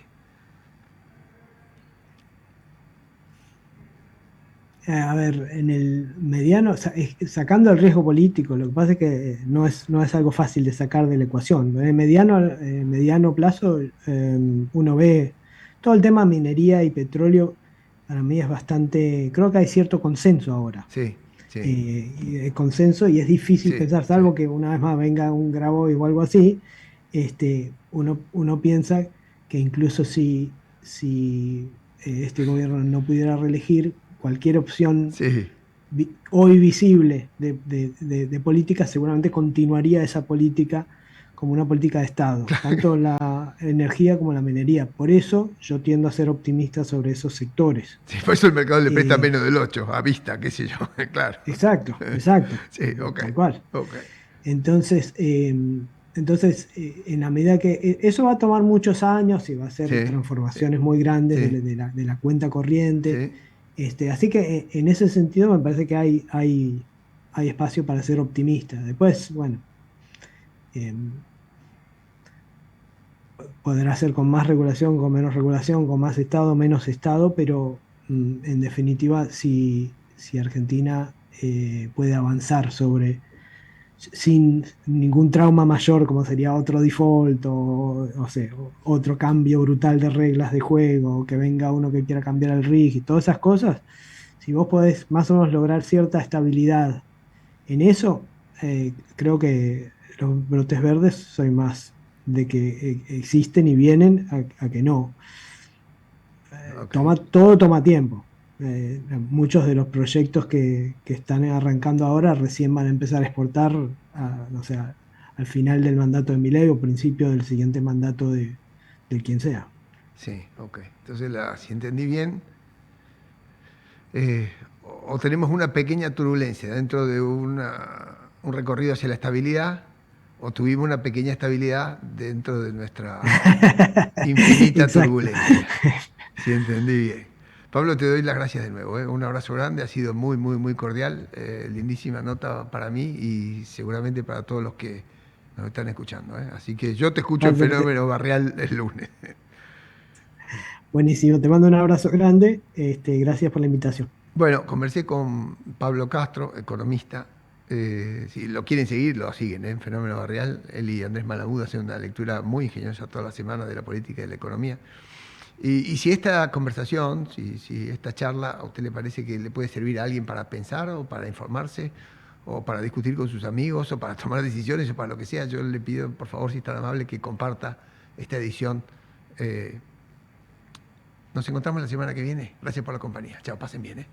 A ver, en el mediano, sacando el riesgo político, lo que pasa es que no es algo fácil de sacar de la ecuación. En el mediano plazo, uno ve todo el tema minería y petróleo, para mí es bastante, creo que hay cierto consenso ahora. Sí, sí, Y el consenso y es difícil sí, pensar, sí. salvo que una vez más venga un Grabois o algo así, uno piensa que incluso si este gobierno no pudiera reelegir, cualquier opción Sí, hoy visible de política seguramente continuaría esa política como una política de Estado, tanto la energía como la minería. Por eso yo tiendo a ser optimista sobre esos sectores. sí, por eso el mercado le presta Eh, menos del 8 a vista, qué sé yo, claro. Exacto, exacto, Sí, ok, tal cual. ok. Entonces, en la medida que eso va a tomar muchos años y va a ser Sí, sí, transformaciones muy grandes sí, de la cuenta corriente. sí. Así que en ese sentido me parece que hay espacio para ser optimista. Después, bueno, em, podrá ser con más regulación, con menos regulación, con más Estado, menos Estado, pero en definitiva, si Argentina puede avanzar sin ningún trauma mayor, como sería otro default o otro cambio brutal de reglas de juego, o que venga uno que quiera cambiar el rig y todas esas cosas, si vos podés más o menos lograr cierta estabilidad en eso, creo que los brotes verdes soy más de que existen y vienen a que no. Ok. Todo toma tiempo. Muchos de los proyectos que están arrancando ahora recién van a empezar a exportar, no sé, al final del mandato de Milei o principio del siguiente mandato de quien sea. Sí, ok. Entonces, si entendí bien, eh, o tenemos una pequeña turbulencia dentro de un recorrido hacia la estabilidad, o tuvimos una pequeña estabilidad dentro de nuestra infinita Exacto. turbulencia. Si entendí bien. Pablo, te doy las gracias de nuevo. Un abrazo grande, ha sido muy, muy, muy cordial. Lindísima nota para mí y seguramente para todos los que nos están escuchando. Así que yo te escucho en Walter, Fenómeno Barrial el lunes. buenísimo. Te mando un abrazo grande. Gracias por la invitación. Bueno, conversé con Pablo Castro, economista. Si lo quieren seguir, lo siguen en Fenómeno Barrial. Él y Andrés Malabud hacen una lectura muy ingeniosa toda la semana de la política y de la economía. Y si esta conversación, si esta charla a usted le parece que le puede servir a alguien para pensar o para informarse o para discutir con sus amigos o para tomar decisiones o para lo que sea, yo le pido por favor, si es tan amable, que comparta esta edición. Eh, Nos encontramos la semana que viene. Gracias por la compañía. Chao, pasen bien.